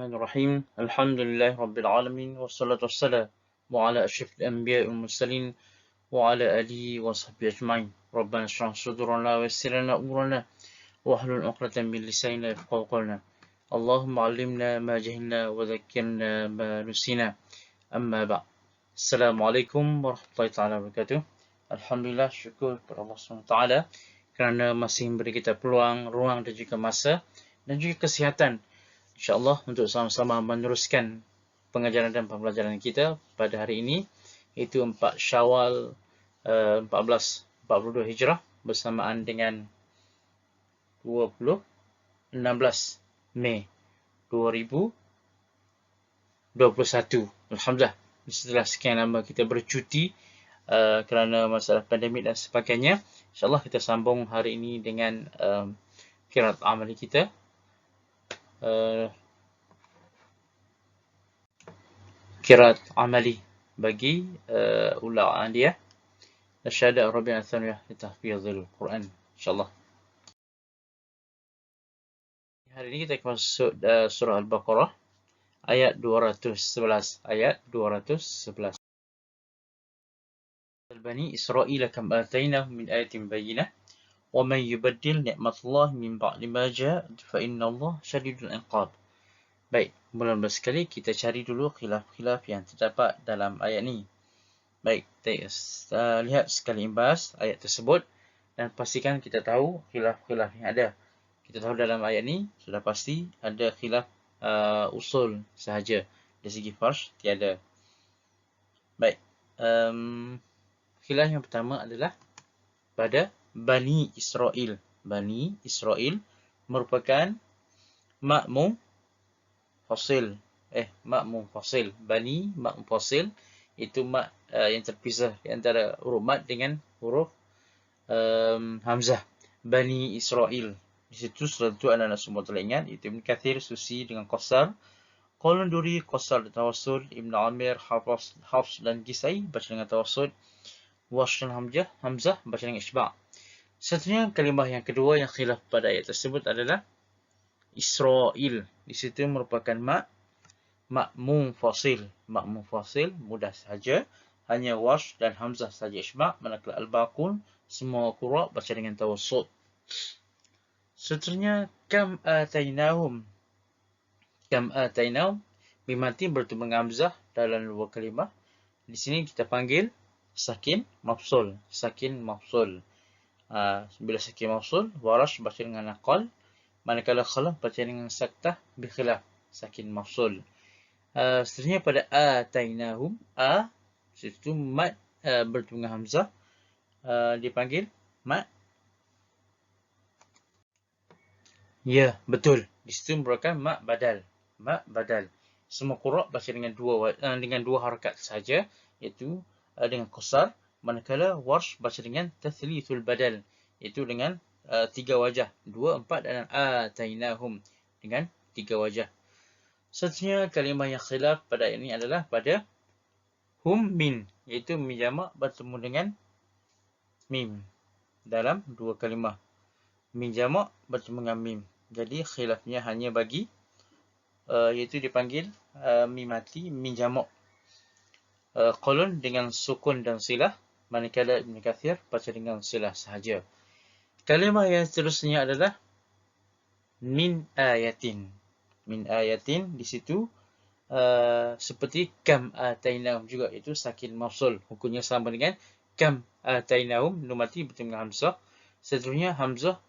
Bismillahirrahmanirrahim. Alhamdulillah Rabbil Alamin. Wassalatu wassalamu ala ashrafil anbiya wal mursalin wa ala alihi wa sahbihi ajma'in. Rabbana shrah sudurana wa yassir lana umurana wahlul 'uqdatam min lisanina yafqahu qawlana. Allahumma 'allimna ma jahilna wa dhakkirna ma nusina. Amma ba'd. Assalamualaikum warahmatullahi taala wabarakatuh. Alhamdulillah, syukur kepada Allah SWT kerana masih memberi kita peluang, ruang dan juga masa dan juga kesihatan, InsyaAllah, untuk sama-sama meneruskan pengajaran dan pembelajaran kita pada hari ini, iaitu 4 Syawal 1442 Hijrah bersamaan dengan 16 Mei 2021. Alhamdulillah, setelah sekian lama kita bercuti kerana masalah pandemik dan sebagainya, InsyaAllah kita sambung hari ini dengan qiraat amali kita. Qiraat amali bagi ulama Aliyah Syahada Rabi'ah Tsaniyah li Tahfizil Quran, insyaAllah. Hari ini kita akan masuk surah Al-Baqarah ayat 211. Ayat 211. Bani Israil kam atainahum min ayatin bayyinah wa man yubaddil ni'matallahi min ba'di ma ja'a fa innallaha syadidul iqab. Baik, mula-mula sekali kita cari dulu khilaf-khilaf yang terdapat dalam ayat ni. Baik, kita lihat sekali imbas ayat tersebut dan pastikan kita tahu khilaf-khilaf yang ada. Kita tahu dalam ayat ni sudah pasti ada khilaf usul sahaja. Dari segi farsh tiada. Baik, khilaf yang pertama adalah pada Bani Israil. Bani Israil merupakan makmum fasil. Makmum fasil. Bani makmum fasil itu mak yang terpisah di antara huruf mat dengan huruf hamzah. Bani Israil. Di situ surat itu anak-anak semua telah ingat. Itu Ibn Kathir, Susi dengan Qasar. Qaulun Duri, Qasar dan Tawassul. Ibn Amir, Hafs dan Kisai baca dengan Tawassul. Warsh dan Hamzah baca dengan Isba'. Seterusnya kalimah yang kedua yang khilaf pada ayat tersebut adalah Israel. Di situ merupakan makmum fasil. Makmum fasil mudah sahaja. Hanya Warsh dan Hamzah sahaja Isba'. Manakala Al-Baqun semua qura' baca dengan Tawassul. Seterusnya kam atainahum. Kam atainahum bimati bertemu dengan Hamzah dalam dua kalimah. Di sini kita panggil sakin mafsul. Sakin mafsul. Bila sakin mafsul, Warash baca dengan naqal. Manakala Khalaf baca dengan saktah bikhilaf. Sakin mafsul. Seterusnya pada atainahum. Situ mat bertemu dengan Hamzah. Dipanggil mat. Ya, betul. Di situ merupakan mak badal. Mak badal. Semua qura' baca dengan dua harakat saja, iaitu dengan qasar. Manakala Warsh baca dengan tathlithul badal, iaitu dengan 3 wajah, 2, 4 dan atainahum dengan 3 wajah. Seterusnya kalimah yang khilaf pada ayat ini adalah pada hum min, iaitu min jamak bertemu dengan mim dalam dua kalimah. Min jamak bertemu dengan mim. Jadi khilafnya hanya bagi iaitu dipanggil mim mati, min jamak. Qaulun dengan sukun dan silah, manakala Ibn Kathir baca dengan silah sahaja. Kalimah yang seterusnya adalah min ayatin. Min ayatin di situ seperti kam atainahum juga, itu sakin mafsul. Hukumnya sama dengan kam atainahum, nun mati bertemu dengan hamzah. Seterusnya hamzah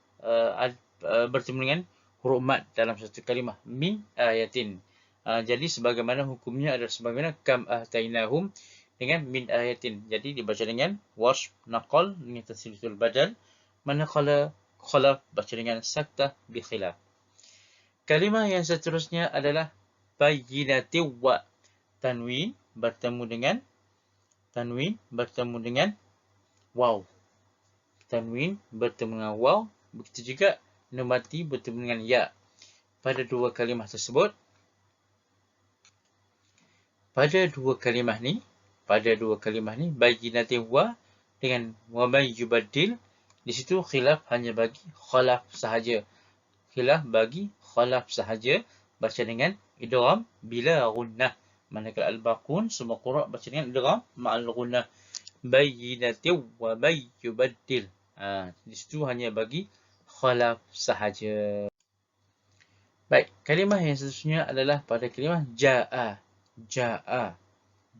bertemu dengan huruf mat dalam satu kalimah min ayatin. Jadi sebagaimana hukumnya adalah sebagaimana kam atainahum dengan min ayatin. Jadi dibaca dengan Warsh naqal dengan tasriful badal, manakala Khalaf baca dengan saktah bi khilaf. Kalimah yang seterusnya adalah bayyinati wa. Tanwin bertemu dengan waw. Tanwin bertemu dengan waw. Begitu juga nun mati bertemu dengan ya. Pada dua kalimah tersebut, pada dua kalimah ni bayyinati wa dengan wa man yubaddil, di situ khilaf hanya bagi Khalaf sahaja. Khilaf bagi Khalaf sahaja baca dengan idgham bila gunnah. Manakala al-baqun semua qura' baca dengan idgham ma'al gunnah. Bayyinatin wa bay yubaddil. Di situ hanya bagi khalaf sahaja. Baik, kalimah yang seterusnya adalah pada kalimah ja'a. Ja'a.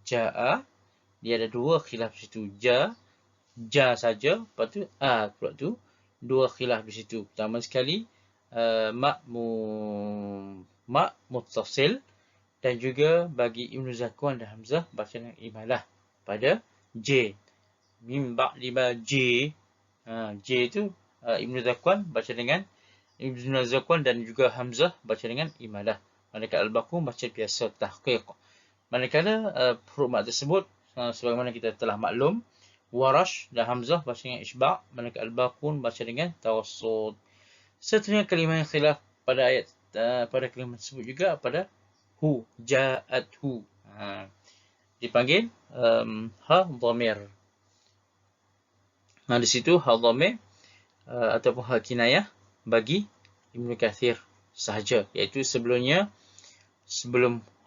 Ja'a. Dia ada dua khilaf di situ. Ja saja, lepas tu pula tu. Dua khilaf di situ. Pertama sekali, mak muttasil. Dan juga bagi Ibn Zakwan dan Hamzah baca dengan imalah pada J. Mim ba'di ma J. J itu Ibn Zakwan baca dengan Ibn Zakwan dan juga Hamzah baca dengan imalah. Manakala al-baqun baca biasa tahqiq. Manakala huruf mat tersebut sebagaimana kita telah maklum, Warash dan Hamzah baca dengan isba', manakala al-baqun baca dengan tawassut. Seterusnya kalimah yang khilaf pada ayat pada kalimah tersebut juga pada hu, ja'athu. Dipanggil ha dhamir. Di situ ha dhamir ataupun ha kinayah bagi Ibnu Kathir sahaja, iaitu sebelum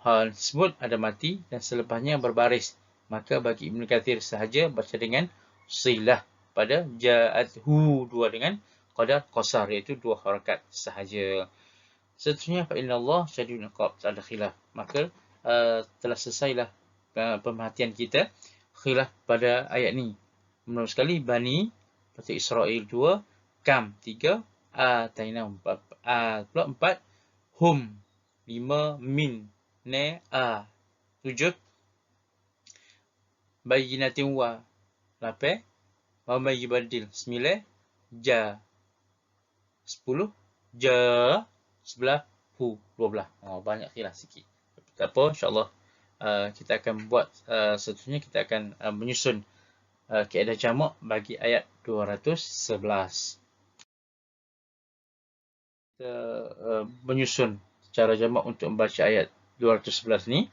hal tersebut ada mati dan selepasnya berbaris. Maka bagi Ibnu Kathir sahaja baca dengan silah pada ja'athu, dua dengan qadar qasar, iaitu dua harakat sahaja. Seterusnya fa innallaha syadidul iqab, tak ada khilaf. Maka telah selesailah pemerhatian kita khilaf pada ayat ni. Menurut sekali Bani, lepas tu Israel 2, Kam 3, Atainahum pula 4, Hum 5, Min Ne 7, Bayyinatin wa 8, Wa may yubaddil 9, Ja 10, Ja 11, Hu 12. Banyak khilaf sikit. Tak apa, insyaAllah kita akan buat seterusnya, kita akan menyusun kaedah jamak bagi ayat 211. Kita menyusun cara jamak untuk membaca ayat 211 ni.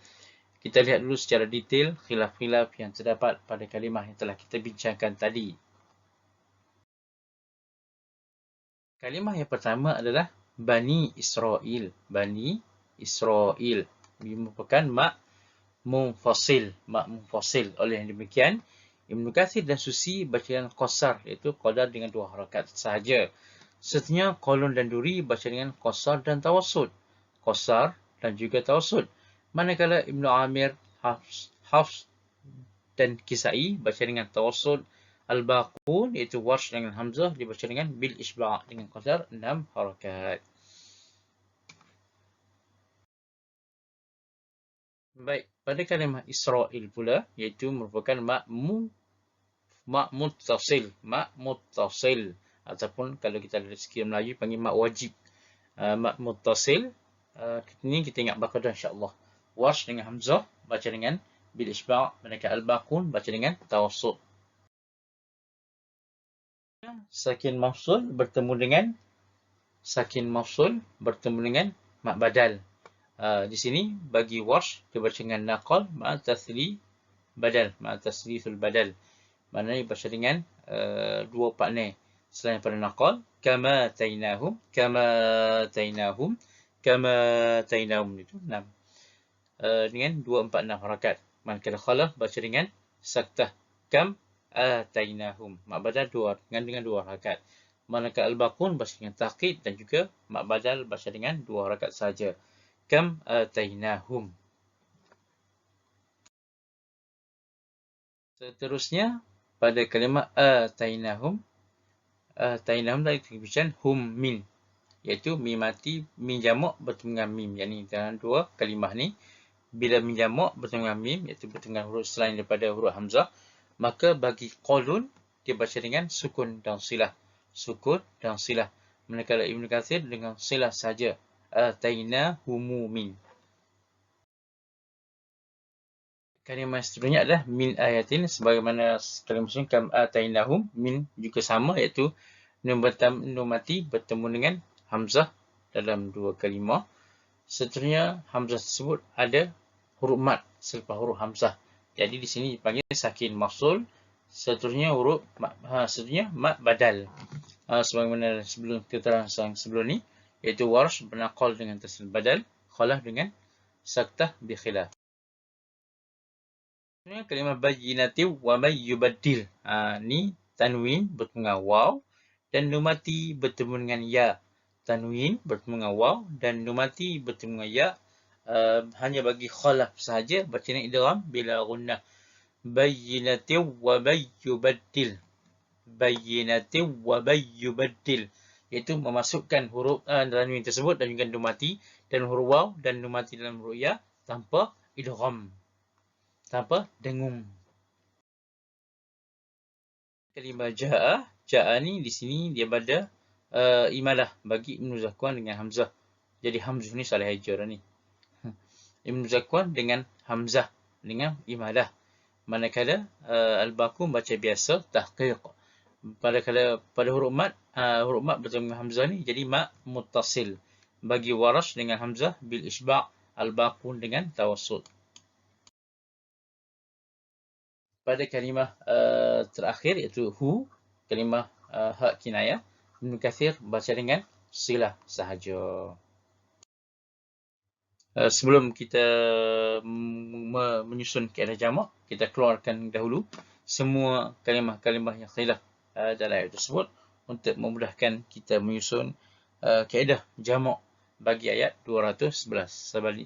Kita lihat dulu secara detail khilaf-khilaf yang terdapat pada kalimah yang telah kita bincangkan tadi. Kalimah yang pertama adalah Bani Israel. Bani Israel merupakan mak munfasil. Mak munfasil. Oleh yang demikian, Ibn Kathir dan Susi baca dengan qasar, iaitu qadar dengan dua harakat sahaja. Seterusnya Qalun dan Duri baca dengan qasar dan tawassut. Qasar dan juga tawassut. Manakala Ibn Amir, Hafs dan Kisai baca dengan tawassut. Al-Baqun, iaitu Warsh dengan Hamzah, dibaca dengan bil isba' dengan qadar 6 harakat. Baik, pada kalimah Israel pula, iaitu merupakan mak muttasil. Mak muttasil. Ataupun kalau kita ada sekira Melayu, panggil mak wajib. Mak muttasil. Ini kita ingat baqadah insyaAllah. Warsh dengan Hamzah, baca dengan bil isba'. Manakala Al-Baqun, baca dengan tawassut. Sakin mafsul bertemu dengan mak badal. Di sini bagi Warsh dia baca dengan naqal ma'a tasli badal, ma'a taslithul badal. Maknanya baca dengan dua partner selain pada naqal. Kama tainahum itu 6. Dengan 2, 4, 6 harakat. Manakala khalaf baca dengan saktah. Kam atainahum. Mak badal dengan 2 harakat. Manakala al-baqun baca dengan taqid dan juga mak badal baca dengan 2 harakat saja. Kam atainahum. Seterusnya pada kalimah atainahum. Atainahum tadi kita bincang hum min, iaitu mim mati min jamak bertemu dengan mim. Yakni dalam dua kalimah ni, bila min jamak bertemu dengan mim, iaitu bertemu dengan huruf selain daripada huruf hamzah, maka bagi Qalun dia baca dengan sukun dan silah. Sukun dan silah. Manakala Ibn Kathir dengan silah saja. Atainahumu min. Kalimah seterusnya adalah min ayatin, sebagaimana kalimah sebelum kam atainahum. Min juga sama, iaitu nun mati bertemu dengan hamzah dalam dua kalimah. Seterusnya hamzah tersebut ada huruf mat selepas huruf hamzah. Jadi di sini dipanggil sakin mafsul. Seterusnya huruf seterusnya mat badal. Sebagaimana sebelum keterangan sebelum ni, iaitu Warsh bernaqal dengan tasdil badal, khalaf dengan saktah bi khilaf. Kalimah bayyinati wa may yubaddil. Ni tanwin bertemu dengan waw dan numati bertemu dengan ya. Tanwin bertemu dengan waw dan numati bertemu dengan ya. Hanya bagi khalaf sahaja baca dengan idgham bila gunnah. Bayyinati wa may yubaddil. Bayyinati wa may yubaddil. Iaitu memasukkan huruf tanwin tersebut dan juga numati dan huruf waw dan numati dalam huruf ya tanpa idgham. Tanpa dengung. Kalimah ja'a. Ja'a ni di sini dia pada imalah bagi Ibn Zakwan dengan Hamzah. Jadi Hamzah ni salah hajar ni. Ibn Zakwan dengan Hamzah dengan imalah. Manakala Al-Baqum baca biasa tahqiq. Pada huruf mat bertemu dengan Hamzah ni jadi mat muttasil. Bagi Warash dengan Hamzah bil isba', Al-Baqum dengan tawassut. Pada kalimah terakhir iaitu hu, kalimah hak kinayah, Ibn Kathir baca dengan silah sahaja. Sebelum kita menyusun kaedah jamak, kita keluarkan dahulu semua kalimah-kalimah yang khilaf dalam ayat tersebut untuk memudahkan kita menyusun kaedah jamak bagi ayat 211.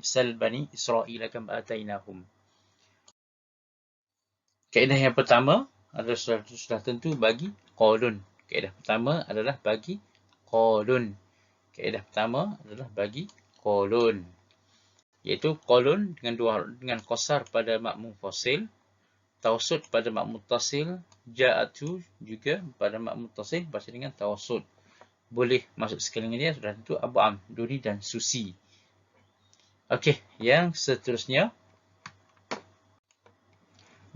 Sal bani Israil kam atainahum. Kaedah yang pertama adalah sudah tentu bagi qaulun. Kaedah pertama adalah bagi qaulun. Kaedah pertama adalah bagi qaulun. Iaitu qaulun dengan qasar pada mat munfasil, tawassut pada mat muttasil, ja'atu juga pada mat muttasil baca dengan tawassut. Boleh masuk sekali dengan dia sudah tentu Abu Am, Duri dan Susi. Okey, yang seterusnya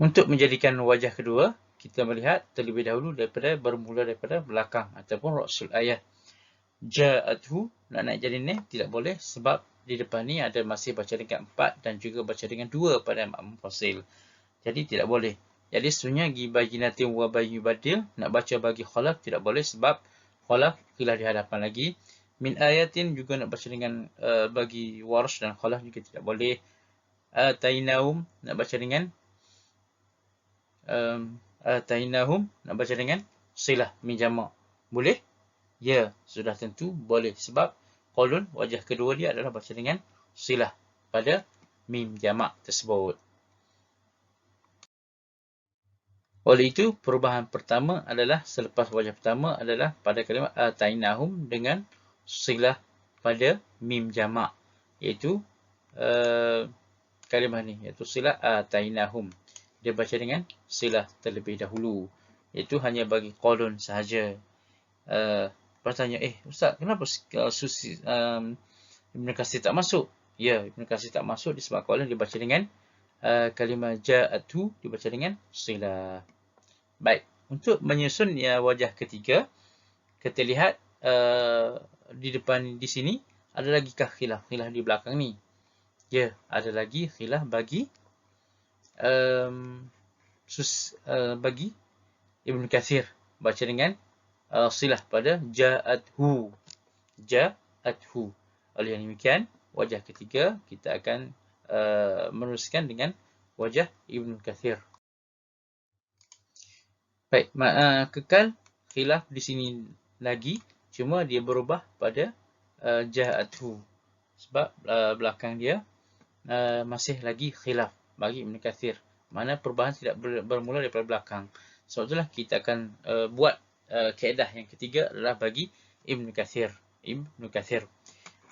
untuk menjadikan wajah kedua, kita melihat terlebih dahulu bermula daripada belakang ataupun ra'sul ayat. Ja'athu nak naik jadi ni tidak boleh sebab di depan ni ada masih baca dengan 4 dan juga baca dengan 2 pada mat munfasil. Jadi tidak boleh. Jadi sebenarnya bayyinatin wa bayyubadil nak baca bagi khalaf tidak boleh sebab khalaf khilaf di hadapan lagi. Min ayatin juga nak baca dengan bagi Warsh dan khalaf juga tidak boleh. Atainahum nak baca dengan atainahum nak baca dengan silah min jamak. Boleh? Ya, sudah tentu boleh sebab qaulun wajah kedua dia adalah baca dengan silah pada mim jamak tersebut. Oleh itu, perubahan pertama adalah selepas wajah pertama adalah pada kalimah atainahum dengan silah pada mim jamak, iaitu kalimah ni, iaitu silah atainahum. Dia baca dengan silah terlebih dahulu, iaitu hanya bagi qaulun sahaja. Bertanya, Ustaz, kenapa Susi Ibn Kathir tak masuk? Ya, Ibn Kathir tak masuk disebabkan qaulun dibaca dengan kalimah ja'atu dibaca dengan silah. Baik, untuk menyusun wajah ketiga, kita lihat di depan di sini ada lagikah khilaf di belakang ni? Ya, ada lagi khilaf bagi bagi Ibn Kathir baca dengan silah pada ja'athu. Ja'athu. Oleh yang demikian, wajah ketiga kita akan meneruskan dengan wajah Ibn Kathir. Baik, kekal khilaf di sini lagi, cuma dia berubah pada ja'athu. Sebab belakang dia masih lagi khilaf bagi Ibn Kathir. Mana perubahan tidak bermula daripada belakang. Sebab itulah kita akan buat kaedah yang ketiga adalah bagi Ibn Kathir. Ibn Kathir.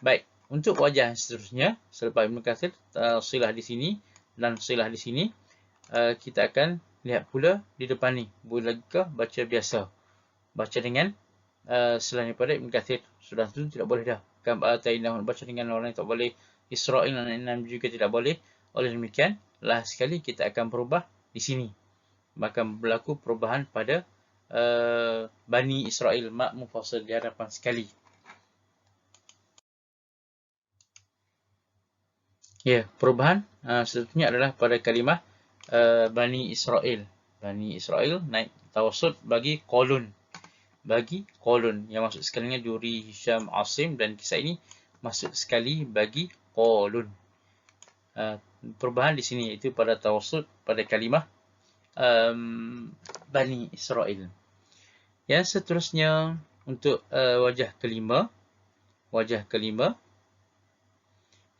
Baik, untuk wajah seterusnya, selepas Ibn Kathir, silah di sini dan silah di sini, kita akan lihat pula di depan ni. Boleh lagikah baca biasa? Baca dengan selain daripada Ibn Kathir. Sudah tu tidak boleh dah. Baca dengan orang yang tak boleh. Israel dan juga tidak boleh. Oleh demikian, last sekali kita akan berubah di sini. Bahkan berlaku perubahan pada Bani Israel, mak mufassal di hadapan sekali. Ya, perubahan seterusnya adalah pada kalimah Bani Israel. Bani Israel naik tawassut bagi qaulun. Bagi qaulun. Yang masuk sekalinya Duri, Hisham, Asim dan kisah ini masuk sekali bagi qaulun. Perubahan di sini iaitu pada tawassut pada kalimah Bani Israel. Yang seterusnya untuk wajah kelima,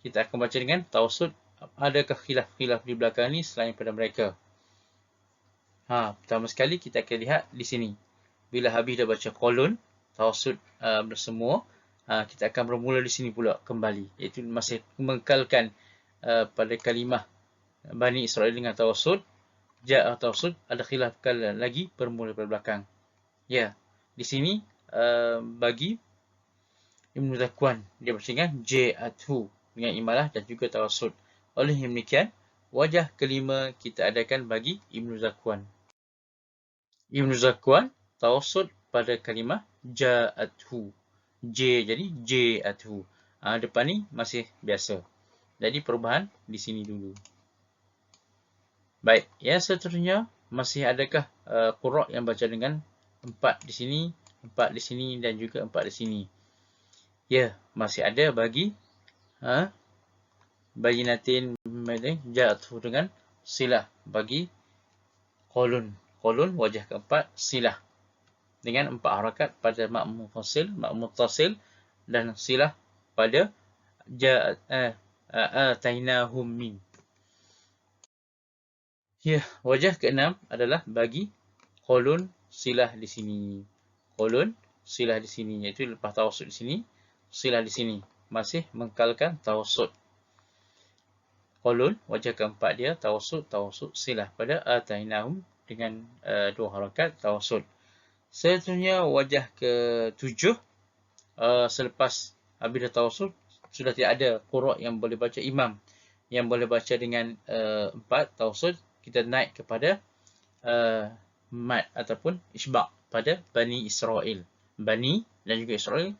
kita akan baca dengan tawassut. Adakah khilaf-khilaf di belakang ni selain pada mereka? Pertama sekali kita akan lihat di sini. Bila habis dah baca kolon, tawassut bersemua, kita akan bermula di sini pula kembali. Iaitu masih mengekalkan pada kalimah Bani Israel dengan tawassut. Ja'a tawassut, ada khilaf lagi bermula pada belakang. Ya, di sini bagi Ibn Zakwan, dia baca dengan Ja'athu dengan imalah dan juga tawassut. Oleh demikian, wajah kelima kita adakan bagi Ibn Zakwan. Ibn Zakwan tawassut pada kalimah Ja'athu. Jadi Ja'athu. Depan ni masih biasa. Jadi perubahan di sini dulu. Baik, yang seterusnya masih adakah qurra yang baca dengan 4 di sini, 4 di sini dan juga 4 di sini? Ya, masih ada bagi Bayinatin Ja'athu dengan silah bagi kolon wajah keempat silah dengan 4 harakat pada mak muttasil dan silah pada atainahum min. Ya, wajah keenam adalah bagi kolon silah di sini. Kolon silah di sini, iaitu lepas tawassut di sini, silah di sini. Masih mengekalkan tawassut. Kolon, wajah keempat dia, tawassut, silah pada atainahum dengan 2 harakat tawassut. Seterusnya wajah ke-7, selepas habis dah tawassut, sudah tidak ada qurra yang boleh baca imam. Yang boleh baca dengan 4 tawassut, kita naik kepada mad ataupun isbaq pada Bani Israel. Bani dan juga Israel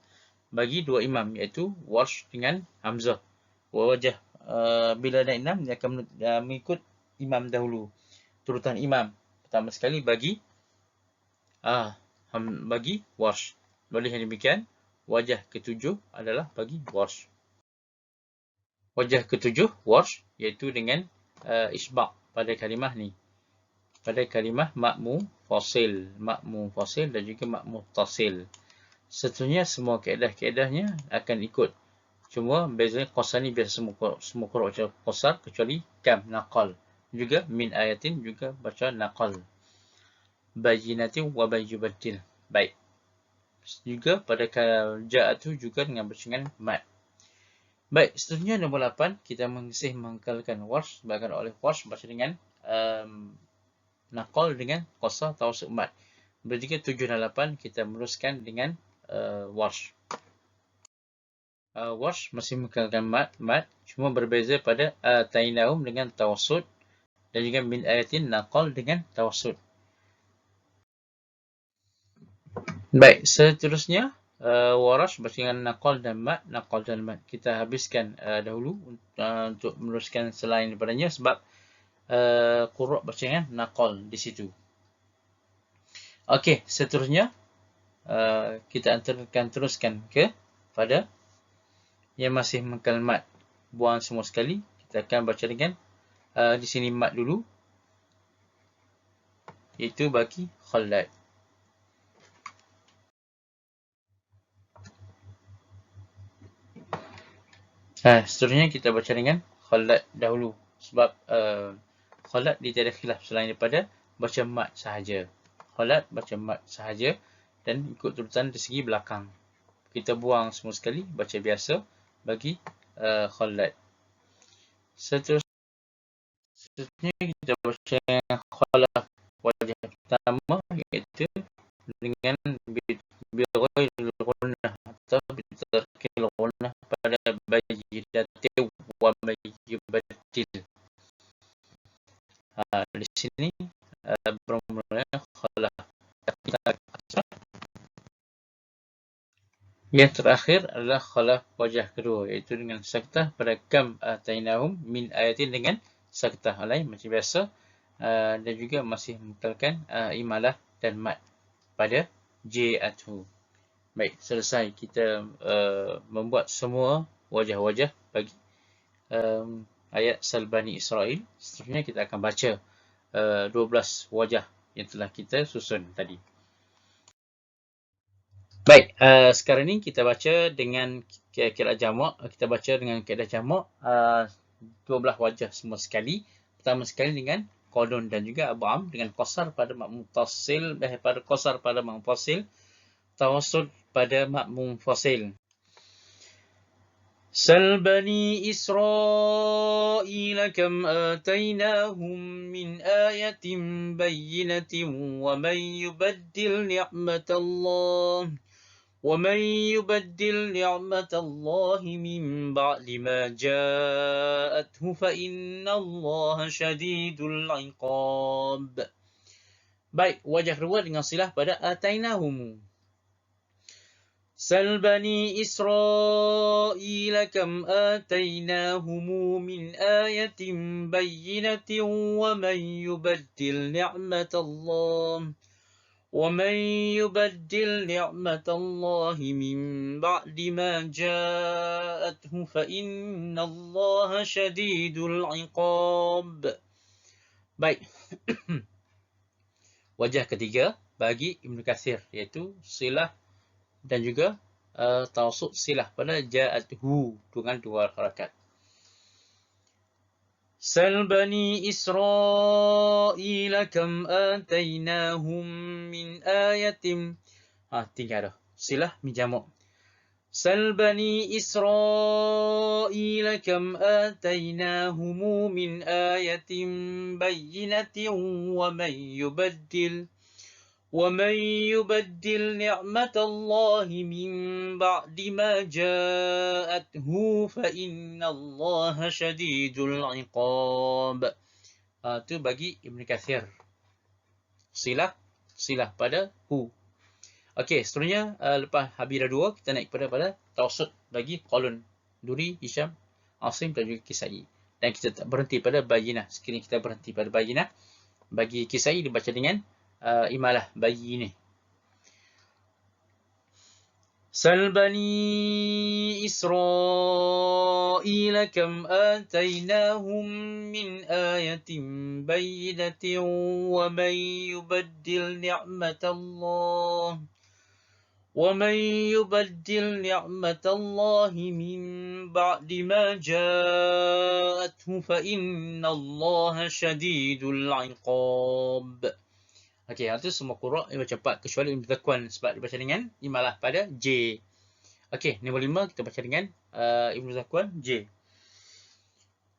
bagi 2 imam, iaitu Warsh dengan Hamzah. Wajah bila naik 6, dia akan mengikut imam dahulu. Turutan imam. Pertama sekali bagi Warsh. Oleh demikian, wajah ke-7 adalah bagi Warsh. Wajah ke-7 Warsh, iaitu dengan isbaq pada kalimah ni. Pada kalimah ma'mu fasil dan juga ma'mu tasil. Seterusnya semua kaedah-kaedahnya akan ikut. Cuma bezanya qasar ni biasa semua qurra baca qasar kecuali kam naqal. Juga min ayatin juga baca naqal. Bayinatin wa bayyubatil. Baik. Juga pada ja'atu juga dengan bacangan mad. Baik, seterusnya nombor 8, kita masih mengekalkan Warsh, bahkan oleh Warsh baca dengan naqal dengan qasar tawassut mad. Berjika 7 dan 8 kita meneruskan dengan Warsh. Warsh masih mengekalkan mad, cuma berbeza pada atainahum dengan tawassut dan juga min ayatin naqal dengan tawassut. Baik, seterusnya Warsh baca dengan naqal dan mad. Kita habiskan dahulu untuk meneruskan selain daripadanya sebab qurra baca dengan naqal di situ. Okey, seterusnya kita akan teruskan pada yang masih mengekal mad. Buang semua sekali. Kita akan baca dengan di sini mad dulu, iaitu bagi Khalad. Seterusnya kita baca dengan Khalad dahulu sebab Khalad dia tiada khilaf selain daripada baca mad sahaja. Khalad baca mad sahaja dan ikut turutan dari segi belakang. Kita buang semua sekali, baca biasa bagi Khalad. Seterusnya kita baca dengan Khalad wajah pertama, iaitu dengan bighairil ghunnah atau bitarkil ghunnah pada bayyinatin wa bayyubatil. Di sini bermula Khalad. Yang terakhir adalah khalaf wajah kedua, iaitu dengan saktah pada kam atainahum min ayatin dengan saktah lain macam biasa, dan juga masih mengekalkan imalah dan mad pada ja'athu. Baik, selesai kita membuat semua wajah-wajah bagi ayat Sal Bani Israel. Seterusnya kita akan baca 12 wajah yang telah kita susun tadi. Baik, sekarang ni kita baca dengan kaedah jamak. Kita baca dengan kaedah jamak 12 wajah semua sekali. Pertama sekali dengan qadun dan juga ab'am dengan qasar pada mak muttasil, pada qasar pada mak muttasil, tawassul pada mak munfasil. سل بني إسرائيل كم آتيناهم من آية بينة ومن يبدل نعمة الله من بعد ما جاءته فإن الله شديد العقاب. Baik, wajah kedua dengan silah pada atainahum. سل بني إسرائيل كم آتيناهم من آية بينة ومن يبدل نعمة الله من بعد ما جاءته فإن الله شديد العقاب. Baik. Wajah ketiga bagi Ibn Kathir iaitu silah dan juga tawassul silah pada ja'athu dengan dua harakat. Sal bani Israil kam atainahum min ayatin. Tinggal dah. Silah minjamuk. Sal bani Israil kam atainahum min ayatin bayyinatin ومن يبدل نعمة الله من بعد ما جاءته فإن الله شديد العقاب. Itu bagi Ibn Kathir. Silah pada hu. Okey, seterusnya lepas habis dah dua, kita naik pada tawassul bagi Qalun, Duri, Hisham, Asim dan juga Kisai. Dan kita tak berhenti pada Bayyinah. Sekiranya kita berhenti pada Bayyinah, bagi Kisai dibaca dengan imalah bagi ini. Sal bani Israil kam atainahum min ayatin bayyinatin wa man yubaddil ni'matallahi min ba'di ma ja'athu fa innallaha syadidul 'iqab. Okey, itu semua qura' yang cepat kecuali Ibn Zakwan sebab dibaca dengan imalah pada J. Okey, nombor 5 kita baca dengan Ibn Zakwan J.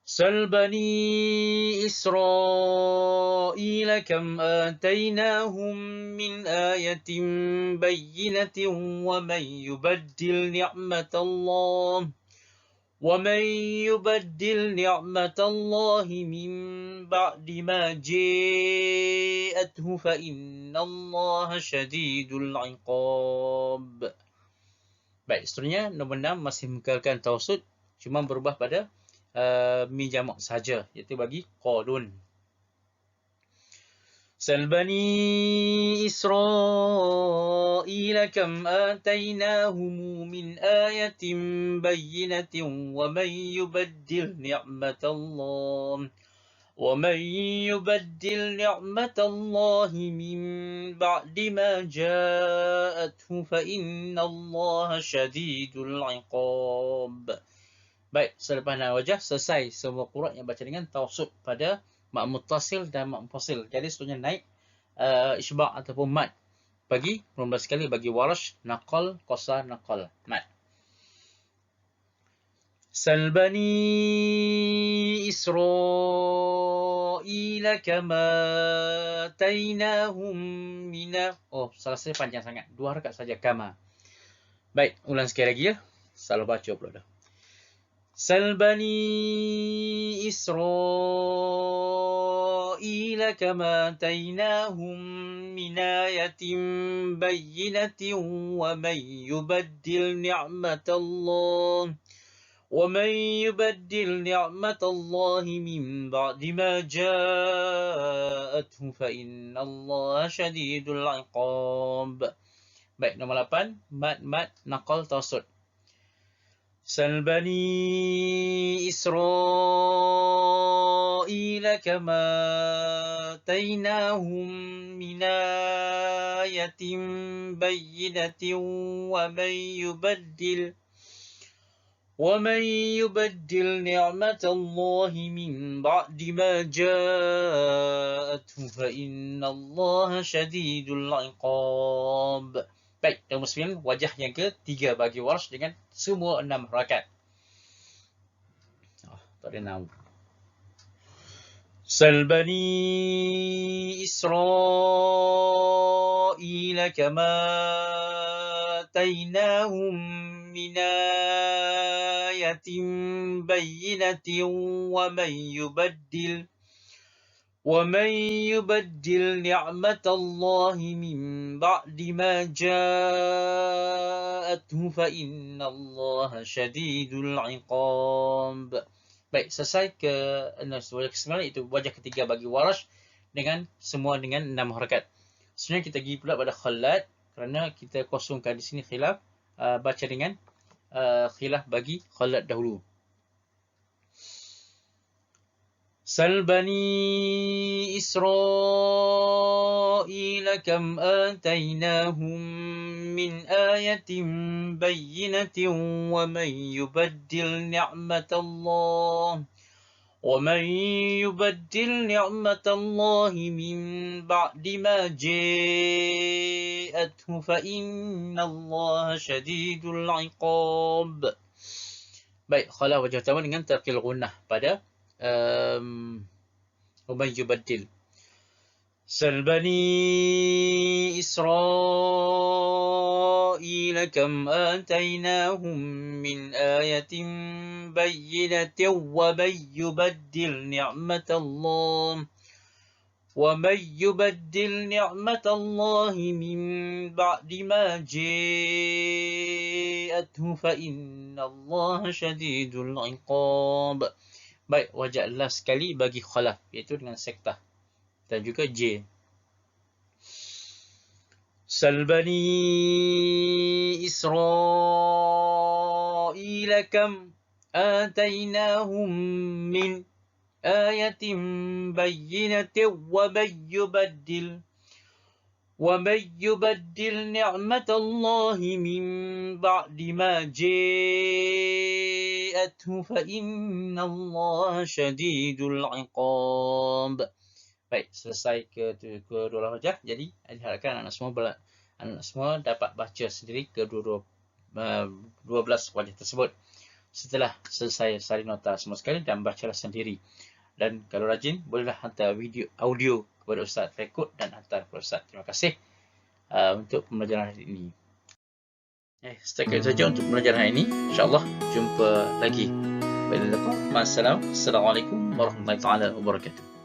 Sal bani Israil kam atainahum min ayatin bayyinatin wa man yubaddil نعمة الله من بعد ما جاءته فإن الله شديد العقاب. Baik, seterusnya nombor 6 masih mengekalkan tawassul, cuma berubah pada min jamak saja, iaitu bagi qadun. Sal bani Israil kam atainahum min ayatin bayyinatin wa man yubaddil ni'matallahi min ba'di ma ja'athu fa innallaha syadidul 'iqab. Baik, selepas wajah selesai semua qura' yang baca dengan tawassul pada mak muttasil dan mak munfasil. Jadi seterusnya naik isba' ataupun mad. Bagi mula sekali bagi Warash, naqal, qasar, naqal, mad. Sal bani Israil kama atainahum mina. Salah saya panjang sangat. 2 harakat saja kama. Baik, ulang sekali lagi ya. Salah baca pula dah. Sal bani Israil kama atainahum min ayatin bayyinatin wa man yubaddil ni'matallahi min ba'di ma ja'athu fa innallaha syadidul 'iqab. Baik, nombor 8 mad naqal tawassul. سل بني إسرائيل كما آتيناهم من آية بينة ومن يبدل نعمة الله من بعد ما جاءته فإن الله شديد العقاب. Baik, dan muslimin, wajah yang ketiga bagi Warsh dengan semua 6 rakaat. Tak ada nama. سل بني إسرائيل كما آتيناهم من آية بينة ومن يبدل نعمة الله من بعد ما جاءته فإن الله شديد العقاب. Baik, selesai ke wajah ke-9, iaitu wajah ketiga bagi Warsh dengan semua dengan 6 harakat. Sebenarnya kita pergi pula pada Khalad kerana kita kosongkan di sini khilaf, baca dengan khilaf bagi Khalad dahulu. سل بني إسرائيل كم آتيناهم من آية بينة ومن يبدل نعمة الله من بعد ما جاءته فإن الله شديد العقاب. Baik, khala wajah utama dengan tarkil gunnah pada ومن يبدل. سل بني إسرائيل كم آتيناهم من آية بينة ومن يبدل نعمة الله من بعد ما جاءته فإن الله شديد العقاب. Baik, wajah last sekali bagi khalaf, iaitu dengan sektah dan juga J. سل بني إسرائيل كم آتيناهم من آية بينة ومن يبدل نعمة الله من بعد ما جاءته فإن الله شديد العقاب. Baik, selesai kedua wajah. Jadi diharapkan anak-anak semua dapat baca sendiri kedua-dua 12 wajah tersebut setelah selesai salin nota semua sekali, dan bacalah sendiri. Dan kalau rajin, bolehlah hantar audio kepada Ustaz, rekod dan hantar kepada Ustaz. Terima kasih untuk pembelajaran hari ini. Setakat itu saja untuk pembelajaran hari ini. InsyaAllah jumpa lagi. Assalamualaikum warahmatullahi wabarakatuh.